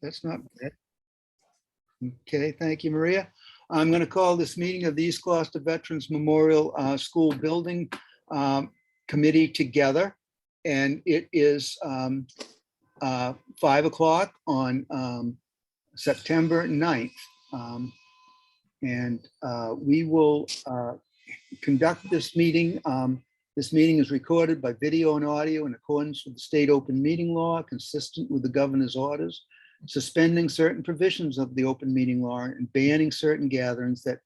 That's not bad. Okay, thank you, Maria. I'm going to call this meeting of the East Gloucester Veterans Memorial School Building Committee together. And it is 5 o'clock on September 9th. And we will conduct this meeting. This meeting is recorded by video and audio in accordance with the state open meeting law, consistent with the governor's orders, suspending certain provisions of the open meeting law and banning certain gatherings that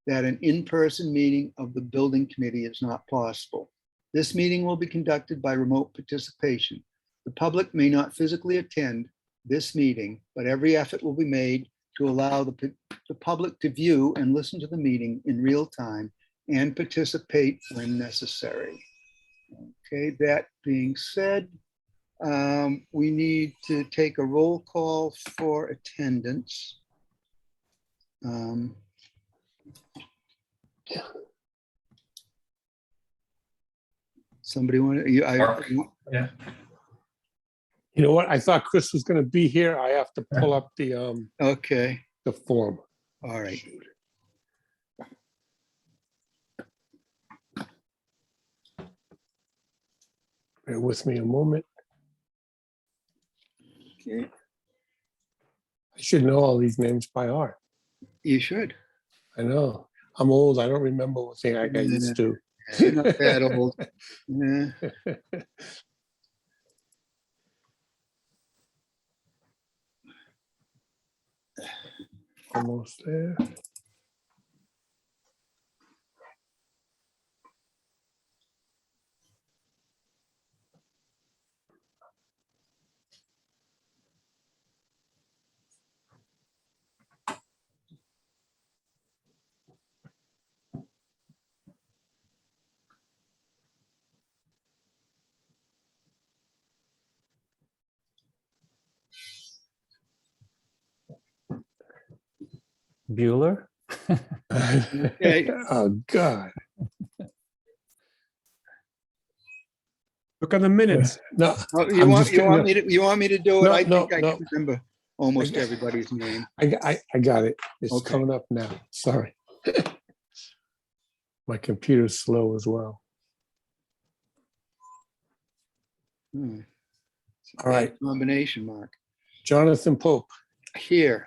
an in-person meeting of the building committee is not possible. This meeting will be conducted by remote participation. The public may not physically attend this meeting, but every effort will be made to allow the public to view and listen to the meeting in real time and participate when necessary. Okay, that being said, we need to take a roll call for attendance. Somebody want to? Yeah. You know what? I thought Chris was going to be here. I have to pull up the Okay, the form. all right. Bear with me a moment. Okay, I should know all these names by heart. you should. I know. I'm old. I don't remember what thing I got used to. You're not that old. Yeah. Almost there. Bueller. Okay. Oh God. Look on the minutes. No, Oh, I'm you want just kidding. you want me to do it? No, I no, think I no. can remember almost everybody's name. I got it. It's Okay. coming up now. Sorry. My computer's slow as well. Hmm. All right. Combination, Mark. Jonathan Pope. Here.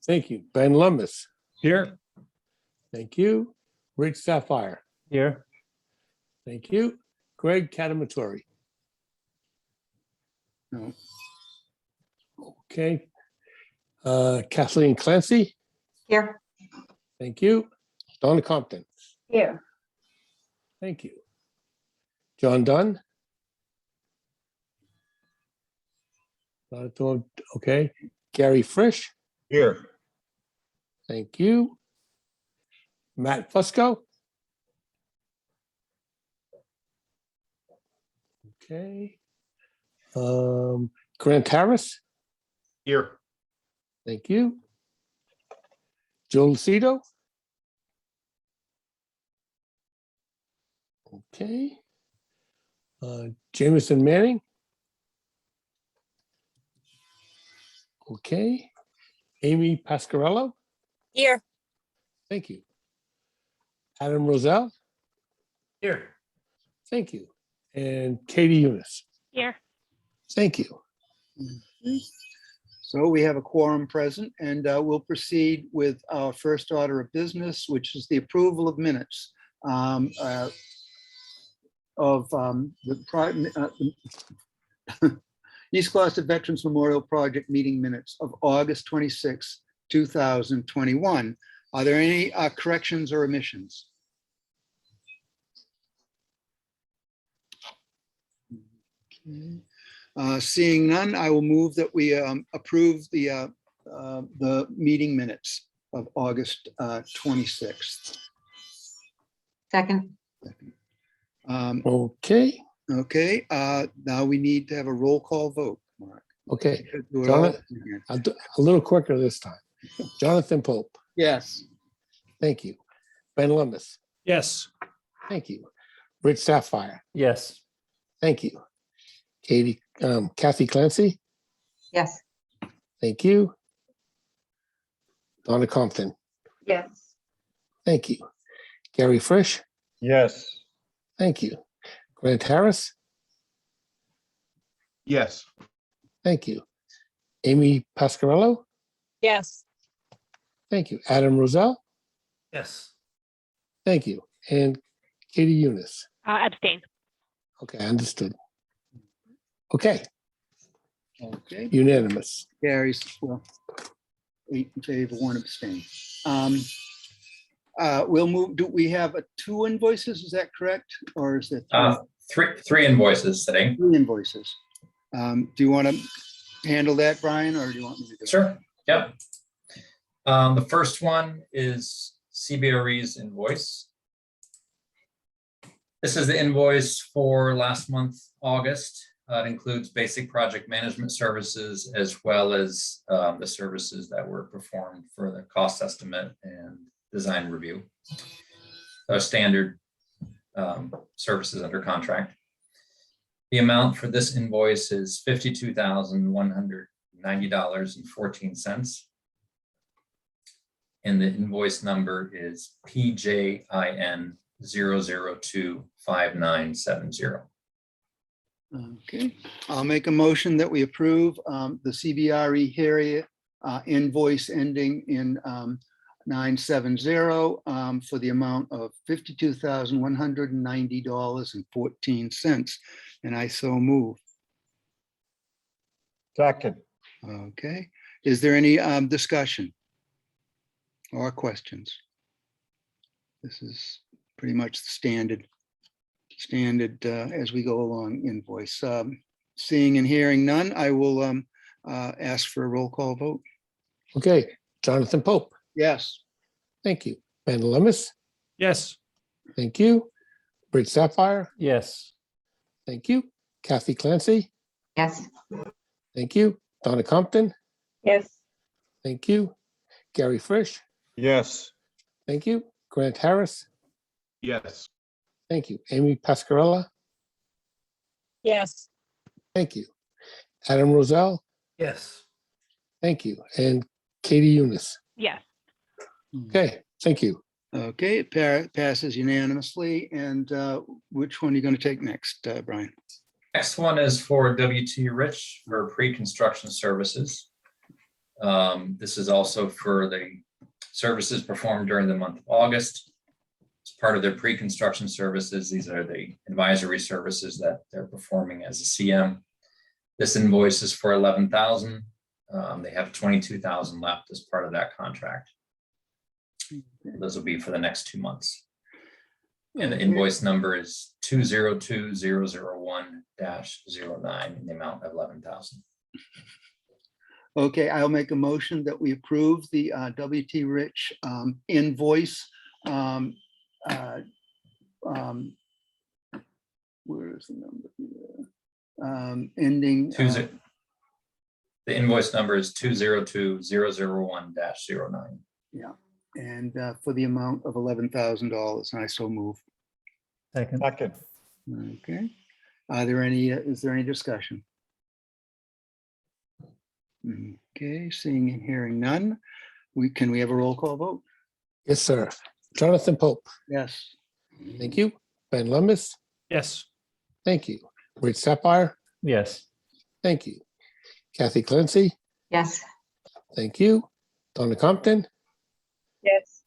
Thank you. Ben Lummis. Here. Thank you. Rich Sapphire. Here. Thank you. Greg Catamatori. No. Okay. Kathleen Clancy. Here. Thank you. Donna Compton. Here. Thank you. John Dunn. Okay. Gary Frisch. Here. Thank you. Matt Fusco. Okay. Grant Harris. Here. Thank you. Joe Lucido. Okay. Jameson Manning. Okay. Amy Pasquarello. Here. Thank you. Adam Roselle. Here. Thank you. And Katie Eunice. Here. Thank you. So we have a quorum present, and we'll proceed with our first order of business, which is the approval of minutes of the East Gloucester Veterans Memorial Project meeting minutes of August 26, 2021. Are there any corrections or omissions? Okay. Seeing none, I will move that we approve the meeting minutes of August 26th. Second. Okay. Okay, now we need to have a roll call vote, Mark. Okay. Do it all Jonathan, again. I'll do a little quicker this time. Jonathan Pope. Yes. Thank you. Ben Lummis. Yes. Thank you. Rich Sapphire. Yes. Thank you. Kathy Clancy. Yes. Thank you. Donna Compton, Yes. thank you. Gary Frisch, Yes. thank you. Grant Harris, Yes. thank you. Amy Pascarello, Yes. thank you. Adam Roselle, Yes. thank you. And Katie Eunice. Abstain. Okay, understood. Okay, Okay, unanimous. carries, well, 8 in favor, 1 abstain. We'll move, do we have 2 invoices, is that correct? Or is it Three invoices today. 3 invoices? Do you want to handle that, Brian, or do you want me to do it? Sure. Yep. The first one is CBRE's invoice. This is the invoice for last month, August. It includes basic project management services as well as the services that were performed for the cost estimate and design review. Those standard services under contract. The amount for this invoice is $52,190.14. And the invoice number is PJIN 0025970. Okay, I'll make a motion that we approve the CBRE Harriet invoice ending in 970 for the amount of $52,190.14. And I so move. Second. Okay, is there any discussion or questions? This is pretty much the standard as we go along invoice. Seeing and hearing none, I will ask for a roll call vote. Okay, Jonathan Pope, Yes. thank you. Ben Lemus, Yes. thank you. Bridge Sapphire, Yes. thank you. Kathy Clancy, Yes. thank you. Donna Compton, Yes. thank you. Gary Frisch, Yes. thank you. Grant Harris, Yes. thank you. Amy Pascarella, Yes. thank you. Adam Roselle, Yes. thank you. And Katie Eunice. Yes. Okay, thank you. Okay, it passes unanimously. And which one are you going to take next, Brian? Next one is for WT Rich for pre-construction services. This is also for the services performed during the month of August. As part of their pre-construction services, these are the advisory services that they're performing as a CM. This invoice is for $11,000. They have $22,000 left as part of that contract. Those will be for the next 2 months. And the invoice number is 202001-09 in the amount of $11,000. Okay, I'll make a motion that we approve the WT Rich invoice. Where is the number here? Ending. The invoice number is 202001-09. Yeah, and for the amount of $11,000, and I so move. Second. Okay, are there any, is there any discussion? Okay, seeing and hearing none, can we have a roll call vote? Yes, sir. Jonathan Pope, Yes. thank you. Ben Lemus, Yes. thank you. Bridge Sapphire, Yes. thank you. Kathy Clancy, Yes. thank you. Donna Compton, Yes.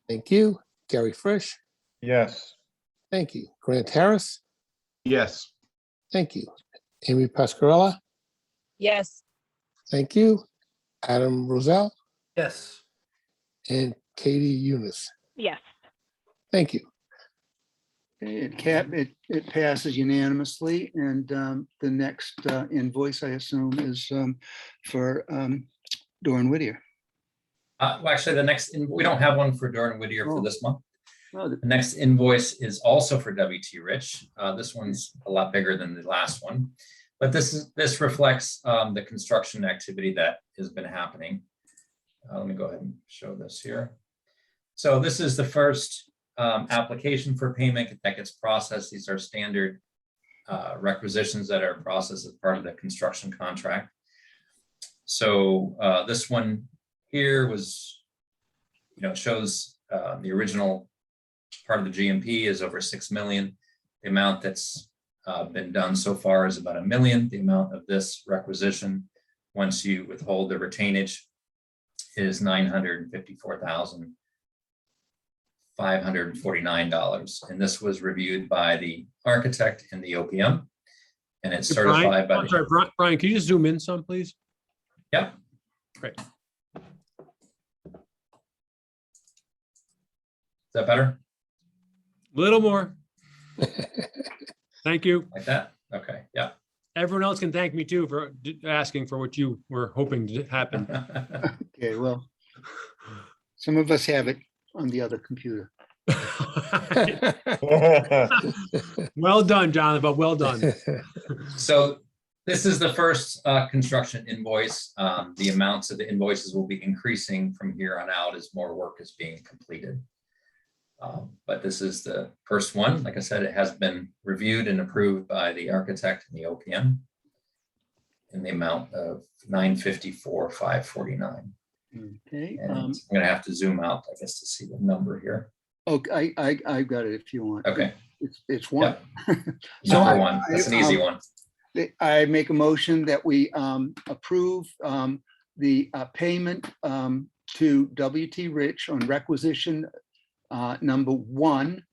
thank you. Gary Frisch, Yes. thank you. Grant Harris, Yes. thank you. Amy Pascarella, Yes. thank you. Adam Roselle Yes. and Katie Eunice, Yes. thank you. Okay, it passes unanimously, and the next invoice, I assume, is for Doran Whittier. Well, actually, we don't have one for Doran Whittier for this month. Oh, The next invoice is also for WT Rich. This one's a lot bigger than the last one, but this reflects the construction activity that has been happening. Let me go ahead and show this here. So this is the first application for payment that gets processed. These are standard requisitions that are processed as part of the construction contract. So this one here was, shows the original part of the GMP is over 6 million. The amount that's been done so far is about $1 million. The amount of this requisition, once you withhold the retainage, is $954,549. And this was reviewed by the architect and the OPM. And it's certified by I'm sorry, Brian, can you just zoom in some, please? Yep. Great. Is that better? Little more. Thank you. Like that? Okay, yeah. Everyone else can thank me too for asking for what you were hoping to happen. Okay, well, some of us have it on the other computer. Well done, Jonathan, but well done. So this is the first construction invoice. The amounts of the invoices will be increasing from here on out as more work is being completed. But this is the first one. Like I said, it has been reviewed and approved by the architect and the OPM in the amount of $954,549. Okay. And I'm gonna have to zoom out, I guess, to see the number here. Okay, I got it if you want. Okay. It's one. So I- one, that's an easy one. I make a motion that we approve the payment to WT Rich on requisition number 1,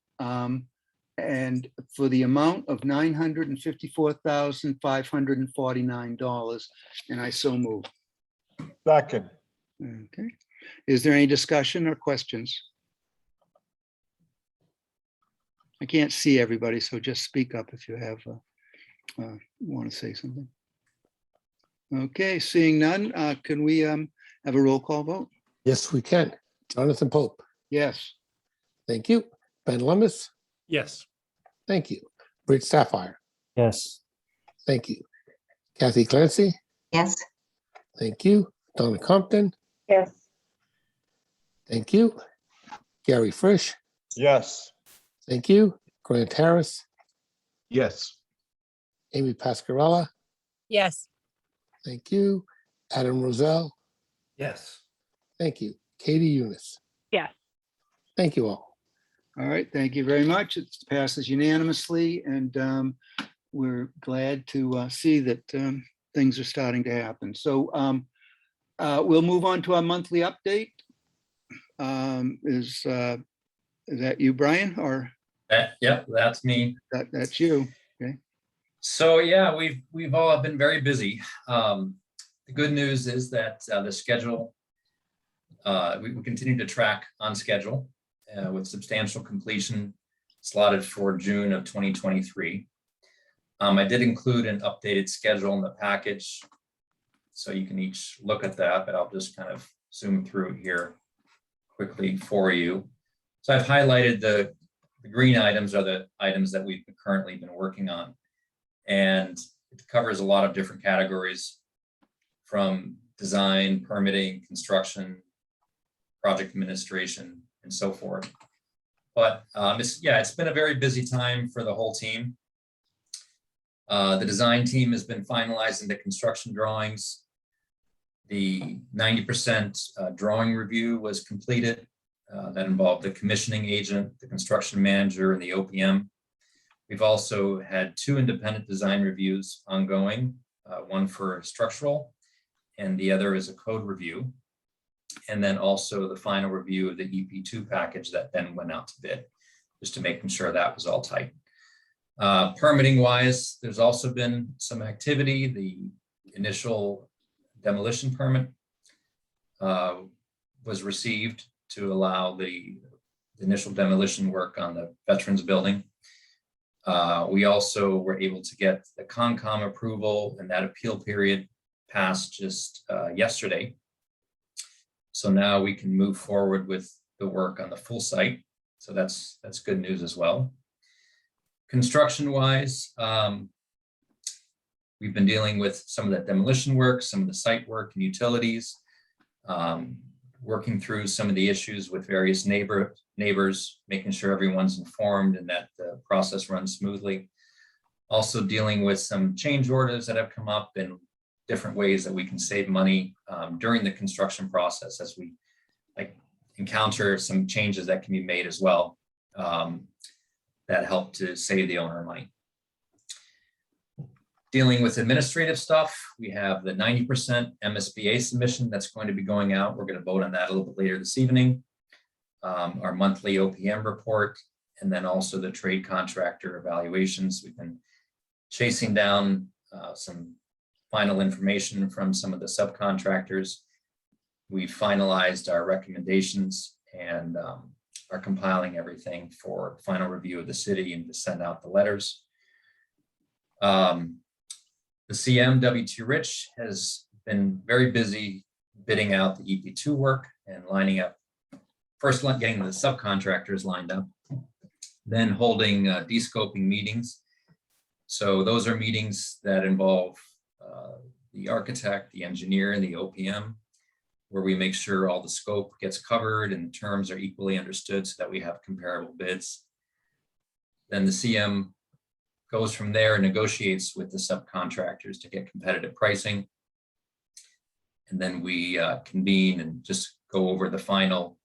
and for the amount of $954,549, and I so move. Second. Okay. Is there any discussion or questions? I can't see everybody, so just speak up if you have want to say something. Okay, seeing none, can we have a roll call vote? Yes, we can. Jonathan Pope. Yes. Thank you. Ben Lummis. Yes. Thank you. Rich Sapphire. Yes. Thank you. Kathy Clancy. Yes. Thank you. Donna Compton. Yes. Thank you. Gary Frisch. Yes. Thank you. Grant Harris. Yes. Amy Pascarella. Yes. Thank you. Adam Roselle. Yes. Thank you. Katie Eunice. Yes. Thank you all. All right, thank you very much. It passes unanimously, and we're glad to see that things are starting to happen. So we'll move on to our monthly update. Is that you, Brian, or Yep, that's me. that's you? So yeah, we've all been very busy. The good news is that the schedule, we continue to track on schedule with substantial completion slotted for June of 2023. I did include an updated schedule in the package, so you can each look at that, but I'll just kind of zoom through it here quickly for you. So I've highlighted the green items are the items that we've currently been working on. And it covers a lot of different categories, from design, permitting, construction, project administration, and so forth. But it's been a very busy time for the whole team. The design team has been finalizing the construction drawings. The 90% drawing review was completed. That involved the commissioning agent, the construction manager, and the OPM. We've also had 2 independent design reviews ongoing, one for structural and the other is a code review. And then also the final review of the EP2 package that then went out to bid, just to making sure that was all tight. Permitting wise, there's also been some activity. The initial demolition permit was received to allow the initial demolition work on the Veterans Building. We also were able to get the Concom approval, and that appeal period passed just yesterday. So now we can move forward with the work on the full site. So that's good news as well. Construction wise, we've been dealing with some of that demolition work, some of the site work and utilities, working through some of the issues with various neighbors, making sure everyone's informed and that the process runs smoothly. Also dealing with some change orders that have come up and different ways that we can save money during the construction process as we encounter some changes that can be made as well that help to save the owner money. Dealing with administrative stuff, we have the 90% MSBA submission that's going to be going out. We're going to vote on that a little bit later this evening. Our monthly OPM report, and then also the trade contractor evaluations. We've been chasing down some final information from some of the subcontractors. We finalized our recommendations and are compiling everything for final review of the city and to send out the letters. The CM W2 Rich has been very busy bidding out the EP2 work and lining up, first getting the subcontractors lined up, then holding de-scoping meetings. So those are meetings that involve the architect, the engineer, and the OPM, where we make sure all the scope gets covered and terms are equally understood so that we have comparable bids. Then the CM goes from there and negotiates with the subcontractors to get competitive pricing. And then we convene and just go over the final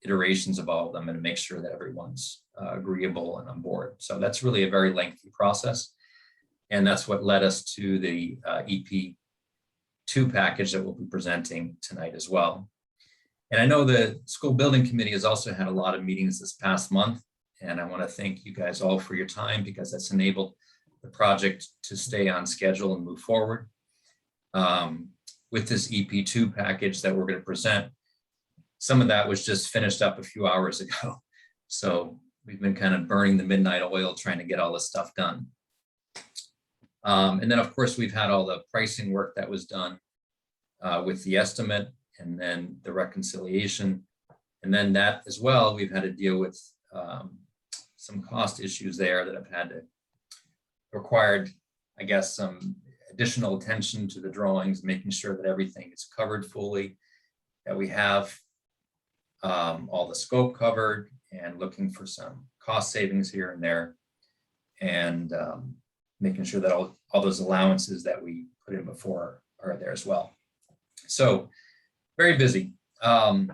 iterations of all of them and make sure that everyone's agreeable and on board. So that's really a very lengthy process. And that's what led us to the EP2 package that we'll be presenting tonight as well. And I know the school building committee has also had a lot of meetings this past month. And I want to thank you guys all for your time, because that's enabled the project to stay on schedule and move forward. With this EP2 package that we're going to present, some of that was just finished up a few hours ago. So we've been kind of burning the midnight oil trying to get all this stuff done. And then, of course, we've had all the pricing work that was done with the estimate and then the reconciliation. And then that as well, we've had to deal with some cost issues there that have had to required, I guess, some additional attention to the drawings, making sure that everything is covered fully, that we have all the scope covered, and looking for some cost savings here and there, and making sure that all those allowances that we put in before are there as well. So very busy. So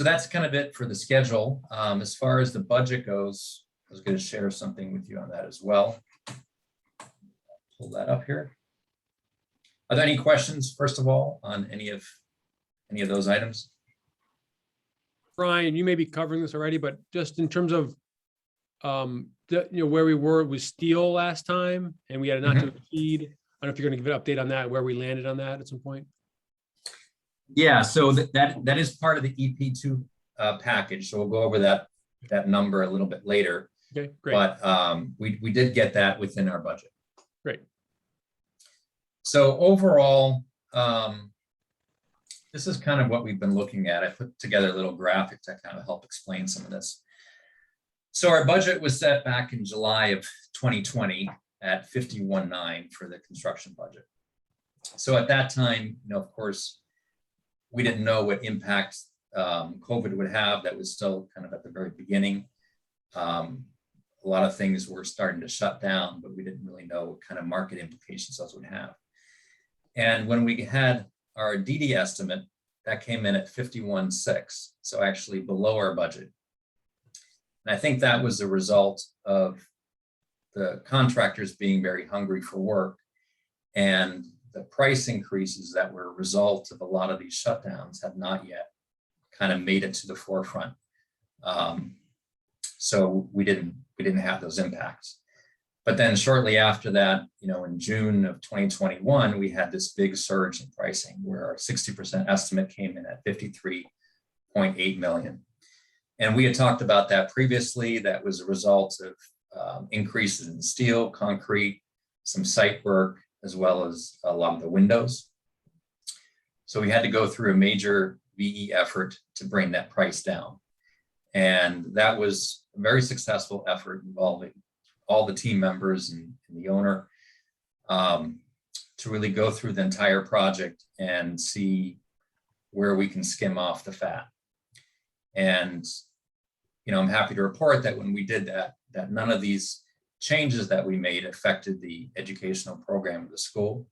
that's kind of it for the schedule. As far as the budget goes, I was going to share something with you on that as well. Pull that up here. Are there any questions, first of all, on any of those items? Brian, you may be covering this already, but just in terms of where we were with steel last time, and we had a not to exceed. I don't know if you're going to give an update on that, where we landed on that at some point. Yeah, so that is part of the EP2 package. So we'll go over that number a little bit later. Okay, great. But we did get that within our budget. Great. So overall, this is kind of what we've been looking at. I put together a little graphic to kind of help explain some of this. So our budget was set back in July of 2020 at 51.9 for the construction budget. So at that time, of course, we didn't know what impact COVID would have. That was still kind of at the very beginning. A lot of things were starting to shut down, but we didn't really know what kind of market implications those would have. And when we had our DD estimate, that came in at 51.6, so actually below our budget. And I think that was the result of the contractors being very hungry for work, and the price increases that were a result of a lot of these shutdowns have not yet kind of made it to the forefront. So we didn't have those impacts. But then shortly after that, in June of 2021, we had this big surge in pricing where our 60% estimate came in at 53.8 million. And we had talked about that previously. That was a result of increases in steel, concrete, some site work, as well as a lot of the windows. So we had to go through a major VE effort to bring that price down. And that was a very successful effort involving all the team members and the owner to really go through the entire project and see where we can skim off the fat. And, I'm happy to report that when we did that none of these changes that we made affected the educational program of the school.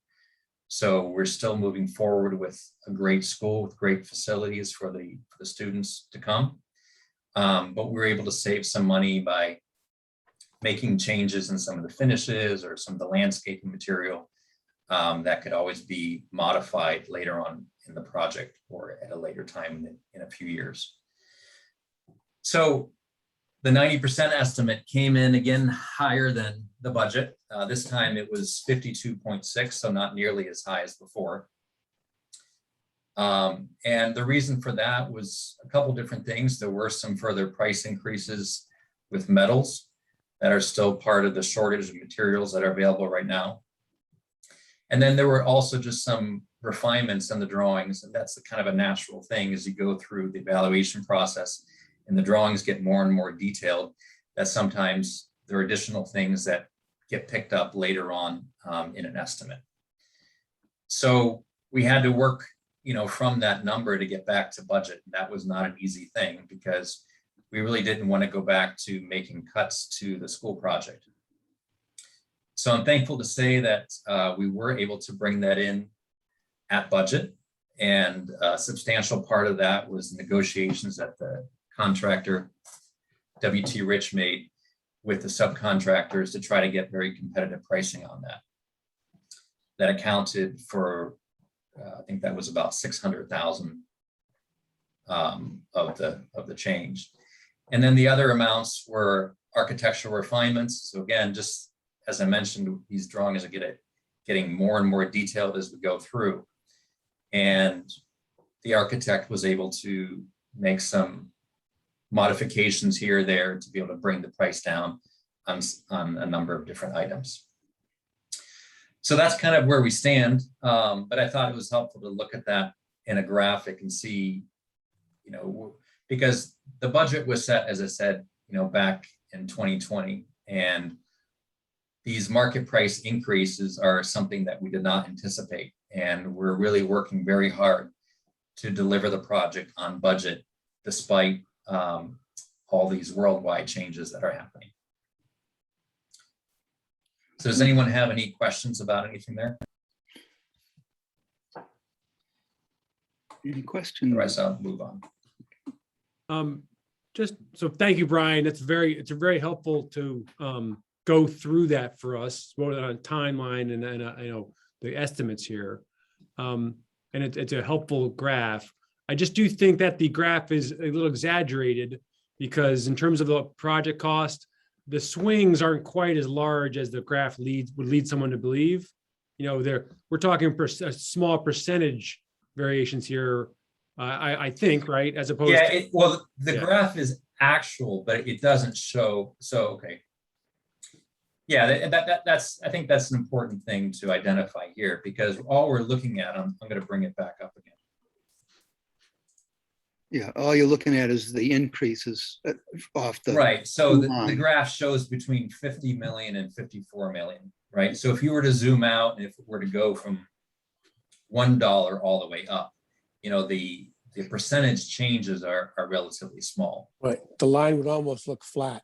So we're still moving forward with a great school with great facilities for the students to come. But we're able to save some money by making changes in some of the finishes or some of the landscaping material that could always be modified later on in the project or at a later time in a few years. So the 90% estimate came in again higher than the budget. This time it was 52.6, so not nearly as high as before. And the reason for that was a couple different things. There were some further price increases with metals that are still part of the shortage of materials that are available right now. And then there were also just some refinements in the drawings, and that's kind of a natural thing as you go through the evaluation process and the drawings get more and more detailed, that sometimes there are additional things that get picked up later on in an estimate. So we had to work, from that number to get back to budget. And that was not an easy thing because we really didn't want to go back to making cuts to the school project. So I'm thankful to say that we were able to bring that in at budget, and a substantial part of that was negotiations that the contractor W.T. Rich made with the subcontractors to try to get very competitive pricing on that. That accounted for, I think that was about 600,000 of the change. And then the other amounts were architectural refinements. So again, just as I mentioned, these drawings are getting more and more detailed as we go through. And the architect was able to make some modifications here or there to be able to bring the price down on a number of different items. So that's kind of where we stand. But I thought it was helpful to look at that in a graphic and see, because the budget was set, as I said, back in 2020, and these market price increases are something that we did not anticipate. And we're really working very hard to deliver the project on budget, despite all these worldwide changes that are happening. So does anyone have any questions about anything there? Any questions? Otherwise, I'll move on. Just so thank you, Brian. It's very helpful to go through that for us, more than a timeline and I know the estimates here. And it's a helpful graph. I just do think that the graph is a little exaggerated because in terms of the project cost, the swings aren't quite as large as the graph would lead someone to believe. We're talking a small percentage variations here, I think, right? As opposed to the graph is actual, but it doesn't show. So, okay. Yeah, that's I think that's an important thing to identify here, because all we're looking at, I'm going to bring it back up again. Yeah, all you're looking at is the increases off the. Right, so the line. graph shows between 50 million and 54 million, right? So if you were to zoom out, and if it were to go from $1 all the way up, the percentage changes are relatively small. Right. The line would almost look flat.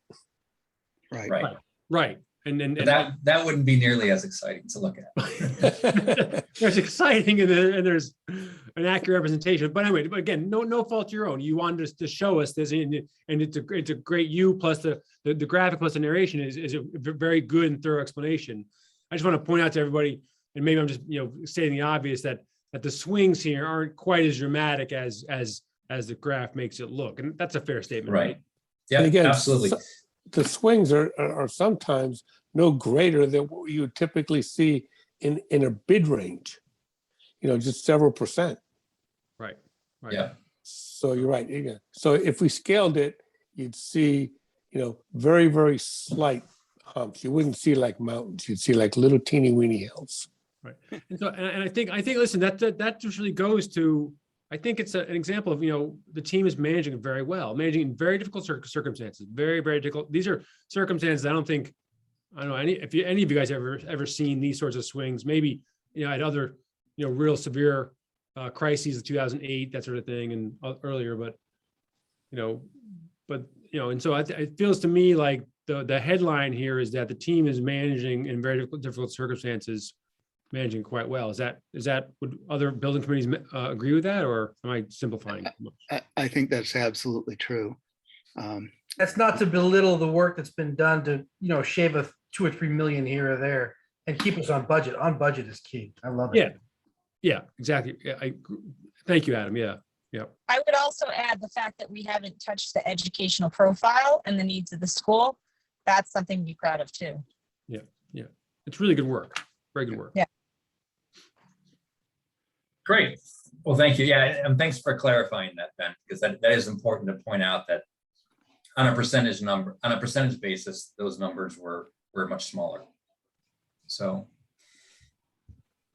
right. And that wouldn't be nearly as exciting to look at. there's exciting and there's an accurate representation. But anyway, again, no fault to your own. You wanted us to show us this, and it's a great plus the graphic plus the narration is a very good and thorough explanation. I just want to point out to everybody, and maybe I'm just stating the obvious, that the swings here aren't quite as dramatic as the graph makes it look, and that's a fair statement, right? Yeah, again, absolutely. The swings are sometimes no greater than what you would typically see in a bid range, just several percent. Right. Yeah. So you're right. Yeah. So if we scaled it, you'd see, very, very slight humps. You wouldn't see like mountains. You'd see like little teeny weeny hills. Right. And so, and I think, listen, that just really goes to, I think it's an example of, the team is managing it very well, managing in very difficult circumstances, very, very difficult. These are circumstances I don't know if any of you guys ever seen these sorts of swings, maybe, at other, real severe crises of 2008, that sort of thing, and earlier, but, and so it feels to me like the headline here is that the team is managing in very difficult circumstances managing quite well. Is that, would other building committees agree with that, or am I simplifying? I think that's absolutely true. That's not to belittle the work that's been done to, shave a 2 or 3 million here or there and keep us on budget. On budget is key. I love it. Yeah, yeah, exactly. Yeah, thank you, Adam. Yeah, yeah. I would also add the fact that we haven't touched the educational profile and the needs of the school. That's something to be proud of too. Yeah, it's really good work. Very good work. Yeah. Great. Well, thank you. Yeah, and thanks for clarifying that, Ben, because that is important to point out that on a percentage basis, those numbers were much smaller. So,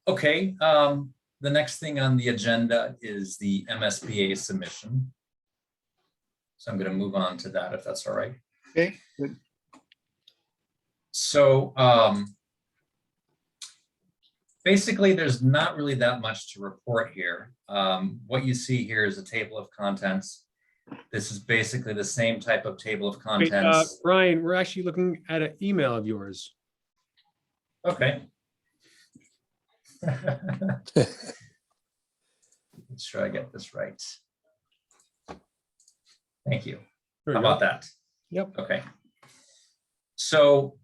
okay, the next thing on the agenda is the MSBA submission. So I'm going to move on to that if that's all right. Okay, good. So basically, there's not really that much to report here. What you see here is a table of contents. This is basically the same type of table of Wait, contents. Brian, we're actually looking at an email of yours. Okay. Let's try to get this right. Thank you. There How we go. about that? Yep. Okay. So,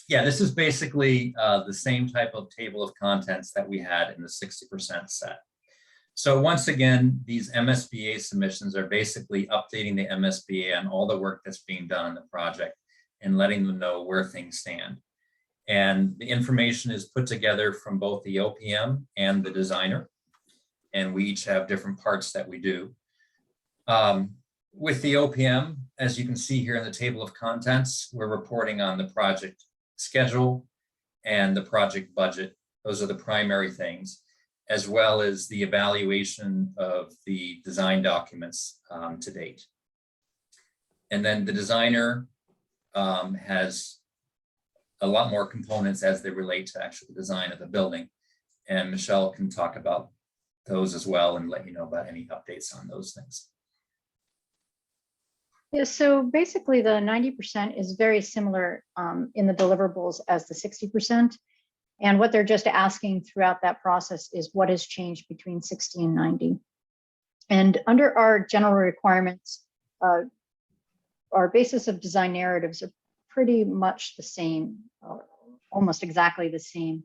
yeah, this is basically the same type of table of contents that we had in the 60% set. So once again, these MSBA submissions are basically updating the MSBA on all the work that's being done on the project and letting them know where things stand. And the information is put together from both the OPM and the designer. And we each have different parts that we do. With the OPM, as you can see here in the table of contents, we're reporting on the project schedule and the project budget. Those are the primary things, as well as the evaluation of the design documents to date. And then the designer has a lot more components as they relate to actually the design of the building. And Michelle can talk about those as well and let you know about any updates on those things. Yeah, so basically the 90% is very similar in the deliverables as the 60%. And what they're just asking throughout that process is what has changed between 60 and 90. And under our general requirements, our basis of design narratives are pretty much the same, almost exactly the same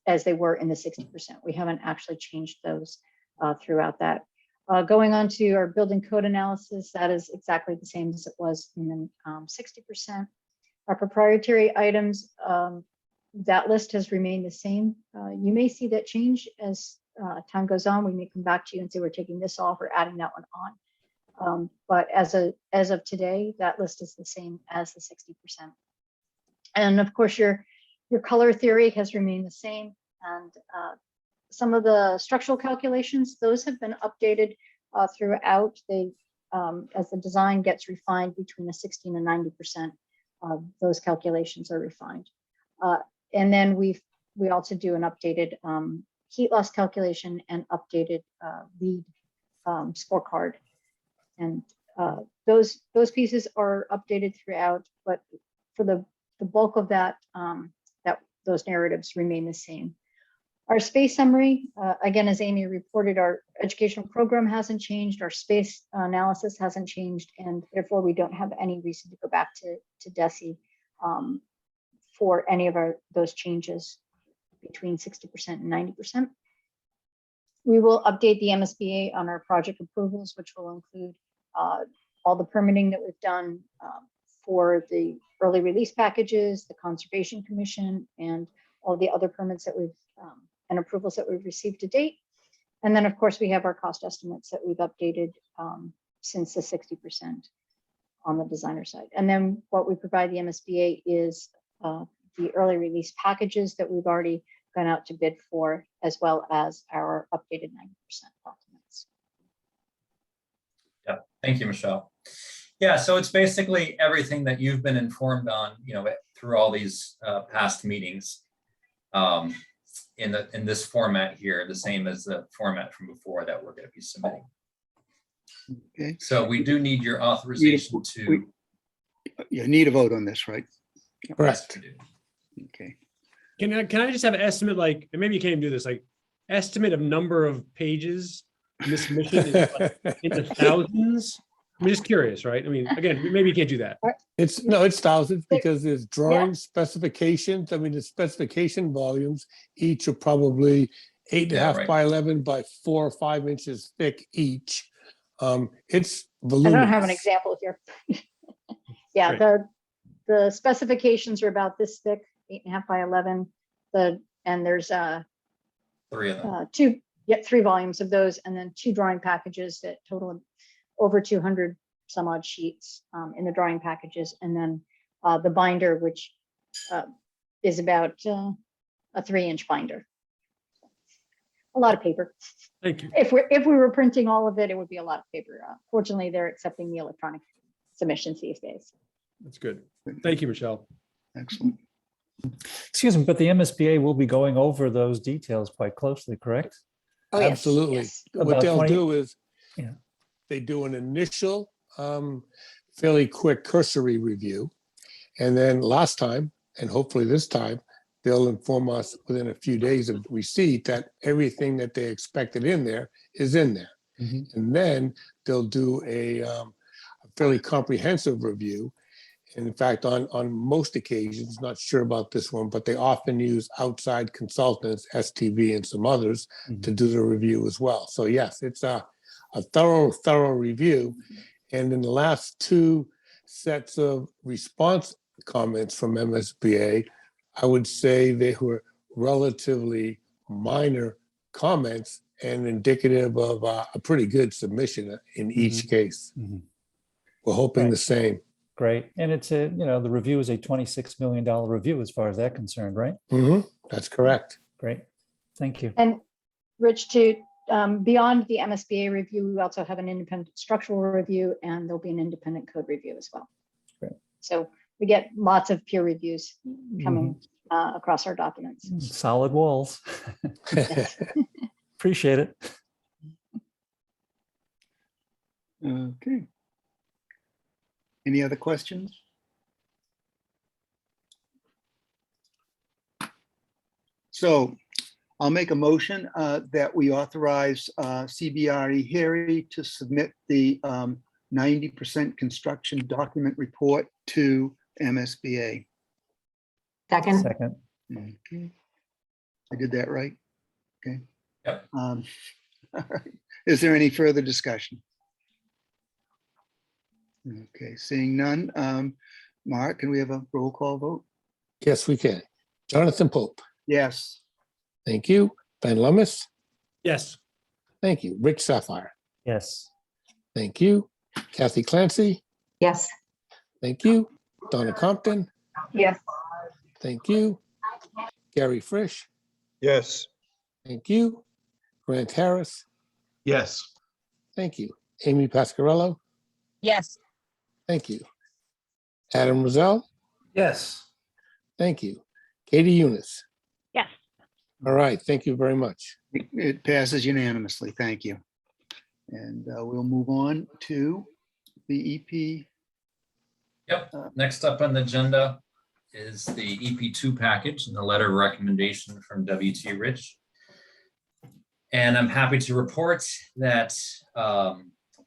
as they were in the 60%. We haven't actually changed those throughout that. Going on to our building code analysis, that is exactly the same as it was in the 60%. Our proprietary items, that list has remained the same. You may see that change as time goes on. We may come back to you and say we're taking this off or adding that one on. But as of today, that list is the same as the 60%. And of course, your color theory has remained the same. And some of the structural calculations, those have been updated throughout. They, as the design gets refined between the 16 and 90%, those calculations are refined. And then we also do an updated heat loss calculation and updated lead scorecard. And those pieces are updated throughout, but for the bulk of that, those narratives remain the same. Our space summary, again, as Amy reported, our educational program hasn't changed, our space analysis hasn't changed, and therefore we don't have any reason to go back to DESI for any of those changes between 60% and 90%. We will update the MSBA on our project approvals, which will include all the permitting that we've done for the early release packages, the Conservation Commission, and all the other permits that we've and approvals that we've received to date. And then, of course, we have our cost estimates that we've updated since the 60% on the designer side. And then what we provide the MSBA is the early release packages that we've already gone out to bid for, as well as our updated 90% documents. Yeah, thank you, Michelle. Yeah, so it's basically everything that you've been informed on, through all these past meetings. In this format here, the same as the format from before that we're going to be submitting. Okay. So we do need your authorization to. You need a vote on this, right? Correct. Okay. Can I just have an estimate, like, and maybe you can't even do this, like, estimate of number of pages in this submission is like in the thousands? I'm just curious, right? I mean, again, maybe you can't do that. It's thousands because there's drawings, specifications. I mean, the specification volumes each are probably 8.5 Yeah, right. by 11 by 4 or 5 inches thick each. It's I voluminous. don't have an example here. Yeah, Great. the specifications are about this thick, 8.5 by 11. And there's 3 of them. 3 volumes of those, and then 2 drawing packages that total over 200 some odd sheets in the drawing packages, and then the binder, which is about a 3-inch binder. A lot of paper. Thank you. If we were printing all of it, it would be a lot of paper. Fortunately, they're accepting the electronic submissions these days. That's good. Thank you, Michelle. Excellent. Excuse me, but the MSBA will be going over those details quite closely, correct? Oh, yes, Absolutely. yes. What About they'll 20 do is Yeah. they do an initial, fairly quick cursory review. And then last time, and hopefully this time, they'll inform us within a few days of receipt that everything that they expected in there is in there. Mhm. And then they'll do a fairly comprehensive review. And in fact, on most occasions, not sure about this one, but they often use outside consultants, STV and some others, to do the review as well. So yes, it's a thorough review. And in the last 2 sets of response comments from MSBA, I would say they were relatively minor comments and indicative of a pretty good submission in each case. Mhm. We're hoping Right. the same. Great. And it's a, the review is a $26 million review as far as that's concerned, right? That's correct. Great. Thank you. And Rich, beyond the MSBA review, we also have an independent structural review, and there'll be an independent code review as well. Great. So we get lots of peer reviews coming across our documents. Solid walls. Appreciate it. Okay. Any other questions? So I'll make a motion that we authorize CBRE Harry to submit the 90% construction document report to MSBA. Second. Second. Okay. I did that right? Okay. Yep. All right. Is there any further discussion? Okay, seeing none. Mark, can we have a roll call vote? Yes, we can. Jonathan Pope. Yes. Thank you. Ben Lummis. Yes. Thank you. Rich Sapphire. Yes. Thank you. Kathy Clancy. Yes. Thank you. Donna Compton. Yes. Thank you. Gary Frisch. Yes. Thank you. Grant Harris. Yes. Thank you. Amy Pascarello. Yes. Thank you. Adam Rosell. Yes. Thank you. Katie Eunice. Yes. All right. Thank you very much. It passes unanimously. Thank you. And we'll move on to the EP. Yep. Next up on the agenda is the EP2 package and the letter of recommendation from WT Rich. And I'm happy to report that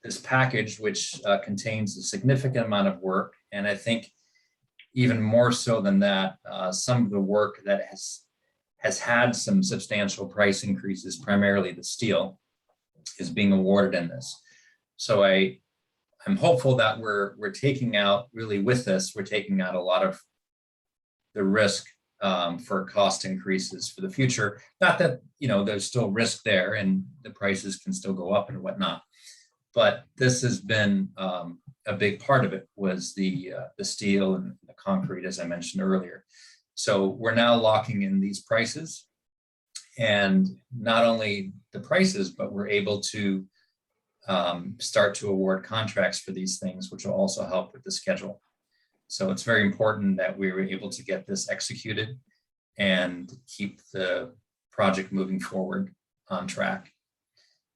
this package, which contains a significant amount of work, and I think even more so than that, some of the work that has had some substantial price increases, primarily the steel, is being awarded in this. So I'm hopeful that we're taking out, really with this, we're taking out a lot of the risk for cost increases for the future. Not that, there's still risk there and the prices can still go up and whatnot. But this has been a big part of it was the steel and the concrete, as I mentioned earlier. So we're now locking in these prices, and not only the prices, but we're able to start to award contracts for these things, which will also help with the schedule. So it's very important that we were able to get this executed and keep the project moving forward on track.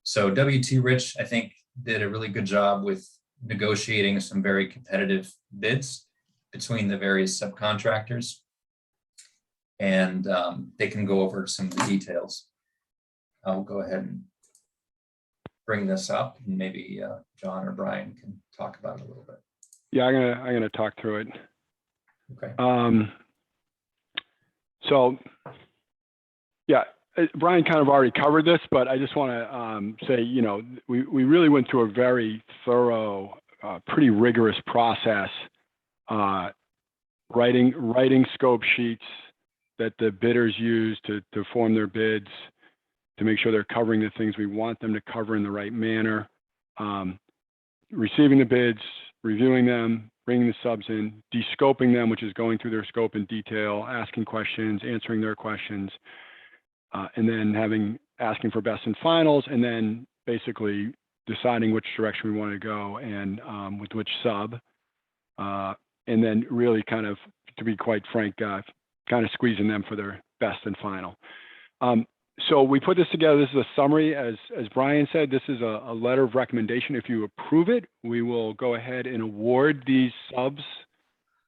So WT Rich, I think, did a really good job with negotiating some very competitive bids between the various subcontractors. and they can go over some of the details. I'll go ahead and bring this up, and maybe John or Brian can talk about it a little bit. Yeah, I'm gonna talk through it. Okay. So, yeah, Brian kind of already covered this, but I just want to say, you know, we really went through a very thorough, pretty rigorous process, writing scope sheets that the bidders use to form their bids, to make sure they're covering the things we want them to cover in the right manner, receiving the bids, reviewing them, bringing the subs in, de-scoping them, which is going through their scope in detail, asking questions, answering their questions, and then asking for best and finals, and then basically deciding which direction we want to go and with which sub, and then really kind of, to be quite frank, kind of squeezing them for their best and final. So we put this together. This is a summary. As Brian said, this is a letter of recommendation. If you approve it, we will go ahead and award these subs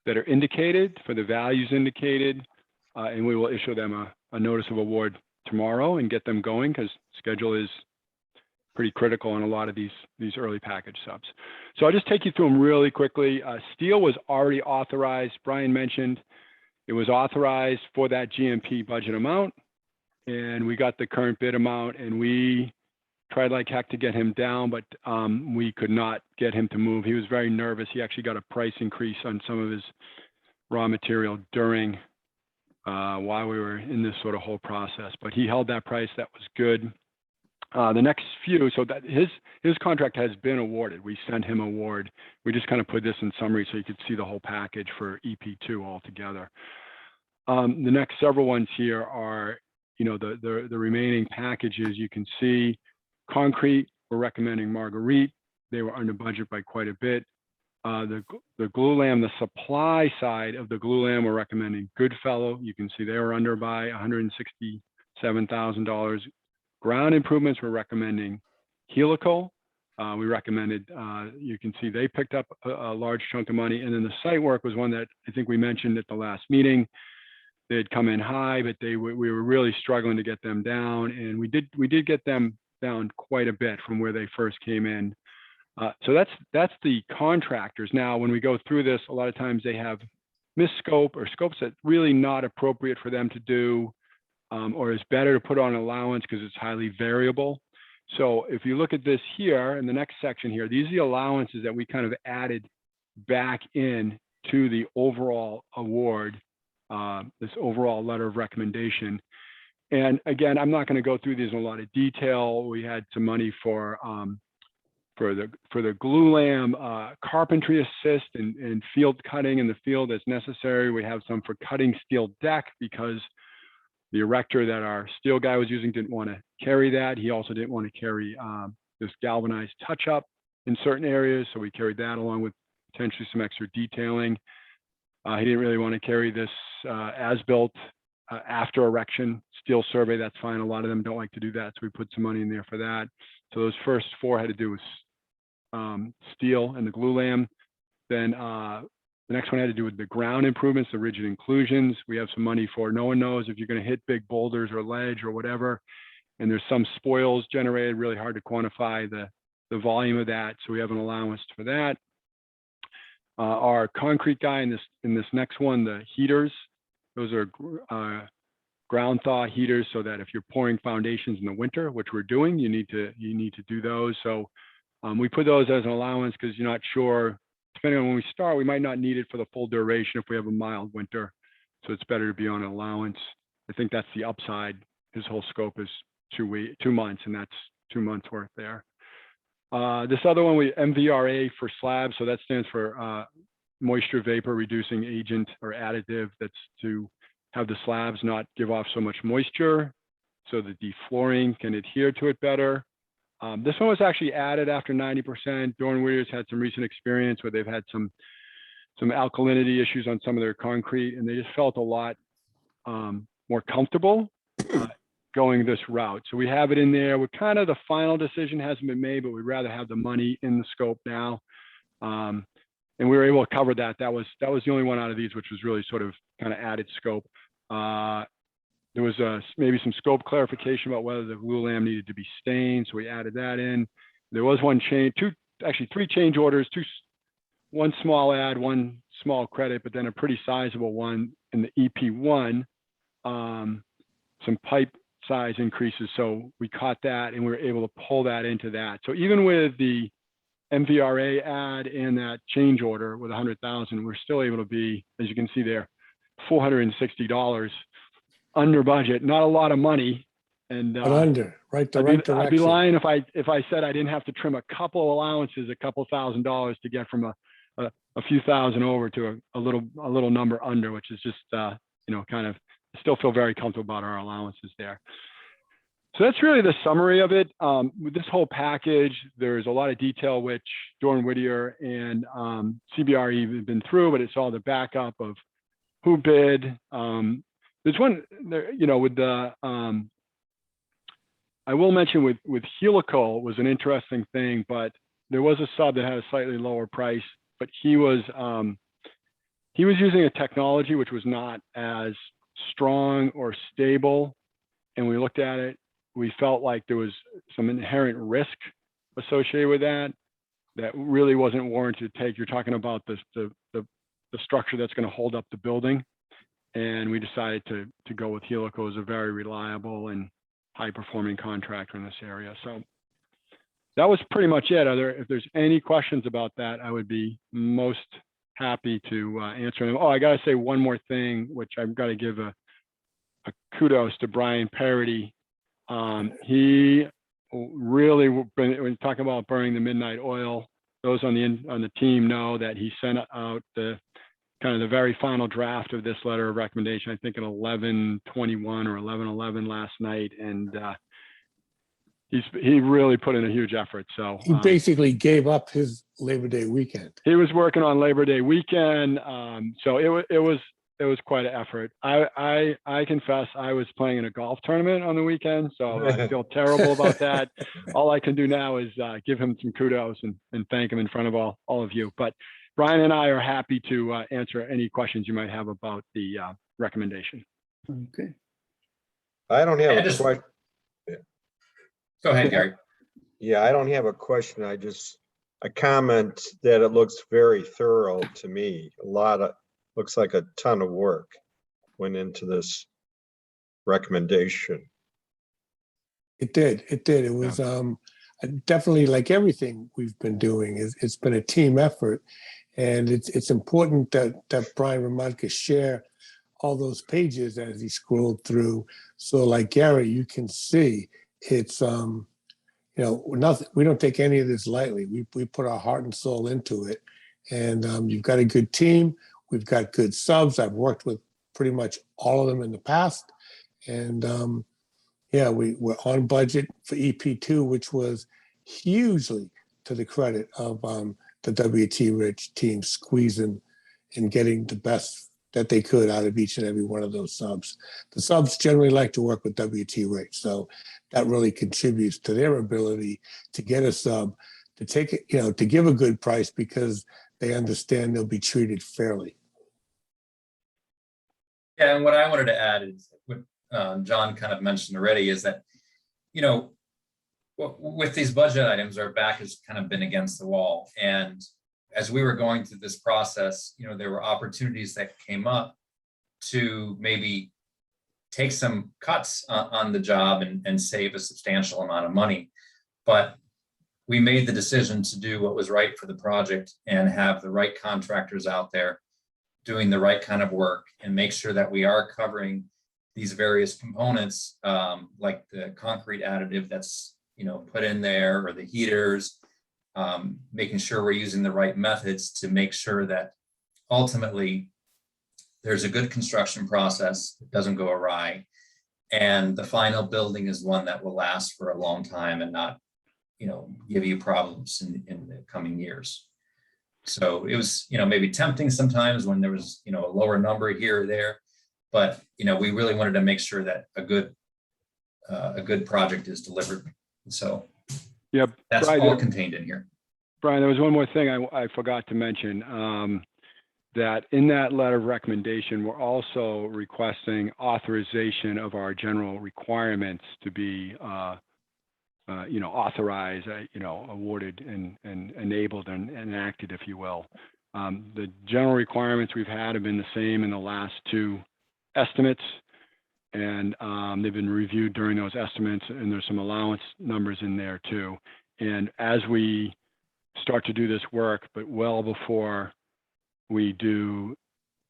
that are indicated for the values indicated, and we will issue them a notice of award tomorrow and get them going, because schedule is pretty critical on a lot of these early package subs. So I'll just take you through them really quickly. Steel was already authorized. Brian mentioned it was authorized for that GMP budget amount, and we got the current bid amount, and we tried like heck to get him down, but we could not get him to move. He was very nervous. He actually got a price increase on some of his raw material during while we were in this sort of whole process, but he held that price. That was good. The next few, so that his contract has been awarded. We sent him award. We just kind of put this in summary so you could see the whole package for EP2 altogether. The next several ones here are, you know, the remaining packages. You can see concrete, we're recommending Marguerite. They were under budget by quite a bit. The glulam, the supply side of the glulam, we're recommending Goodfellow. You can see they were under by $167,000. Ground improvements, we're recommending Helical. We recommended, you can see they picked up a large chunk of money. And then the site work was one that I think we mentioned at the last meeting. They had come in high, but we were really struggling to get them down, and we did get them down quite a bit from where they first came in. So that's the contractors. Now, when we go through this, a lot of times they have misscope or scopes that really not appropriate for them to do, or is better to put on allowance because it's highly variable. So if you look at this here in the next section here, these are the allowances that we kind of added back in to the overall award. This overall letter of recommendation. And again, I'm not going to go through these in a lot of detail. We had some money for the glulam, carpentry assist and field cutting in the field as necessary. We have some for cutting steel deck because the erector that our steel guy was using didn't want to carry that. He also didn't want to carry this galvanized touch-up in certain areas, so we carried that along with potentially some extra detailing. He didn't really want to carry this as-built after erection steel survey. That's fine. A lot of them don't like to do that, so we put some money in there for that. So those first four had to do with steel and the glulam. Then the next one had to do with the ground improvements, the rigid inclusions. We have some money for, no one knows if you're going to hit big boulders or ledge or whatever. And there's some spoils generated, really hard to quantify the volume of that. So we have an allowance for that. Our concrete guy in this next one, the heaters, those are ground thaw heaters, so that if you're pouring foundations in the winter, which we're doing, you need to do those. So we put those as an allowance because you're not sure, depending on when we start, we might not need it for the full duration if we have a mild winter. So it's better to be on an allowance. I think that's the upside. His whole scope is 2 months, and that's 2 months worth there. This other one, we MVRA for slabs. So that stands for moisture vapor reducing agent or additive. That's to have the slabs not give off so much moisture so the deflooring can adhere to it better. This one was actually added after 90%. Dorn Weir's had some recent experience where they've had some alkalinity issues on some of their concrete, and they just felt a lot more comfortable going this route. So we have it in there. We're kind of, the final decision hasn't been made, but we'd rather have the money in the scope now. And we were able to cover that. That was the only one out of these which was really sort of kind of added scope. There was maybe some scope clarification about whether the glulam needed to be stained, so we added that in. There was one change, actually three change orders, one small add, one small credit, but then a pretty sizable one in the EP1, some pipe size increases. So we caught that and we were able to pull that into that. So even with the MVRA add and that change order with 100,000, we're still able to be, as you can see there, $460 under budget. Not a lot of money. And But under, right, the right I'd be direction. lying if I said I didn't have to trim a couple allowances, a couple $1,000 to get from a few thousand over to a little number under, which is just kind of, I still feel very comfortable about our allowances there. So that's really the summary of it. With this whole package, there's a lot of detail which Dorn Whittier and CBRE have been through, but it's all the backup of who bid. There's one there, with the I will mention with Helical was an interesting thing, but there was a sub that had a slightly lower price, but he was using a technology which was not as strong or stable. And we looked at it, we felt like there was some inherent risk associated with that really wasn't warranted to take. You're talking about the structure that's going to hold up the building. And we decided to go with Helical as a very reliable and high performing contractor in this area. So that was pretty much it. If there's any questions about that, I would be most happy to answer them. Oh, I got to say one more thing, which I've got to give a kudos to Brian Parity. He really, when you talk about burning the midnight oil, those on the team know that he sent out the very final draft of this letter of recommendation, I think at 11:21 or 11:11 last night. And he really put in a huge effort. So He basically gave up his Labor Day weekend. he was working on Labor Day weekend. So it was quite an effort. I confess I was playing in a golf tournament on the weekend, so I feel terrible about that. All I can do now is give him some kudos and thank him in front of all of you. But Brian and I are happy to answer any questions you might have about the recommendation. Okay. I don't have Yeah, a just- question. Go ahead, Gary. Yeah, I don't have a question. A comment that it looks very thorough to me. Looks like a ton of work went into this recommendation. It did. It was definitely, like everything we've been doing, it's been a team effort. And it's important that Brian Ramadka share all those pages as he scrolled through. So like Gary, you can see it's, nothing, we don't take any of this lightly. We put our heart and soul into it. And you've got a good team. We've got good subs. I've worked with pretty much all of them in the past. And we're on budget for EP2, which was hugely to the credit of the WT Rich team squeezing and getting the best that they could out of each and every one of those subs. The subs generally like to work with WT Rich, so that really contributes to their ability to get a sub, to take it, to give a good price because they understand they'll be treated fairly. Yeah, and what I wanted to add is what John kind of mentioned already is that, with these budget items, our back has kind of been against the wall. And as we were going through this process, there were opportunities that came up to maybe take some cuts on the job and save a substantial amount of money. But we made the decision to do what was right for the project and have the right contractors out there doing the right kind of work and make sure that we are covering these various components, like the concrete additive that's put in there, or the heaters, making sure we're using the right methods to make sure that ultimately there's a good construction process, it doesn't go awry, and the final building is one that will last for a long time and not, give you problems in the coming years. So it was, maybe tempting sometimes when there was, a lower number here or there, but, we really wanted to make sure that a good project is delivered. So that's Brian, all contained in here. Brian, there was one more thing I forgot to mention. that in that letter of recommendation, we're also requesting authorization of our general requirements to be, authorized, awarded and enabled and enacted, if you will. The general requirements we've had have been the same in the last two estimates, and they've been reviewed during those estimates, and there's some allowance numbers in there too. And as we start to do this work, but well before we do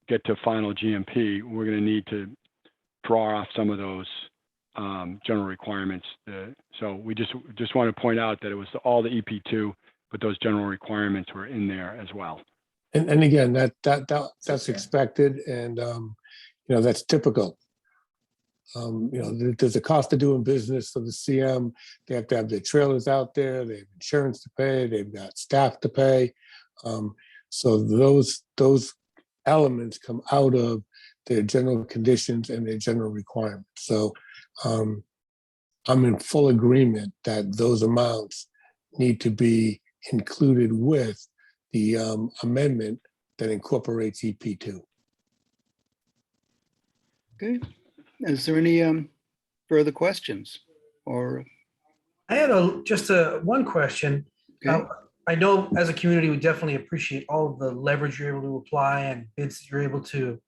get to final GMP, we're going to need to draw off some of those general requirements. So we just want to point out that it was all the EP2, but those general requirements were in there as well. And again, that's expected, and that's typical. There's a cost of doing business for the CM. They have to have their trailers out there. They have insurance to pay. They've got staff to pay. So those elements come out of their general conditions and their general requirements. So I'm in full agreement that those amounts need to be included with the amendment that incorporates EP2. Okay. Is there any further questions? Or I had one question. okay. I know as a community, we definitely appreciate all of the leverage you're able to apply and bids that you're able to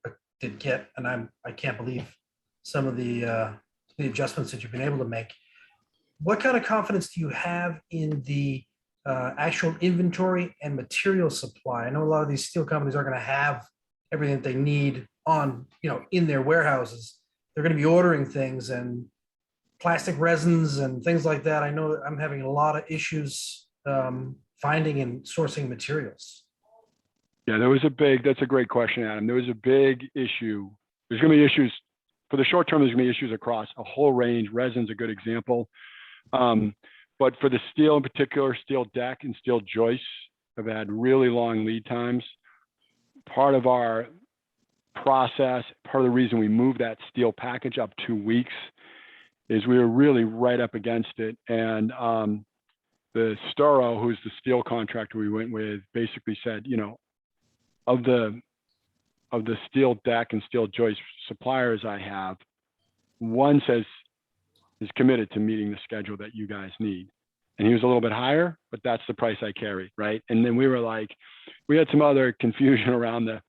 get. And I can't believe some of the adjustments that you've been able to make. What kind of confidence do you have in the actual inventory and material supply? I know a lot of these steel companies are going to have everything that they need on, in their warehouses. They're going to be ordering things and plastic resins and things like that. I know I'm having a lot of issues finding and sourcing materials. Yeah, that's a great question, Adam. There was a big issue. There's going to be issues for the short term. There's going to be issues across a whole range. Resin's a good example. But for the steel in particular, steel deck and steel joists have had really long lead times. Part of our process, part of the reason we moved that steel package up 2 weeks is we were really right up against it. And the Sturo, who's the steel contractor we went with, basically said, of the steel deck and steel joist suppliers I have, one is committed to meeting the schedule that you guys need. And he was a little bit higher, but that's the price I carry, right? And then we were like, we had some other confusion around the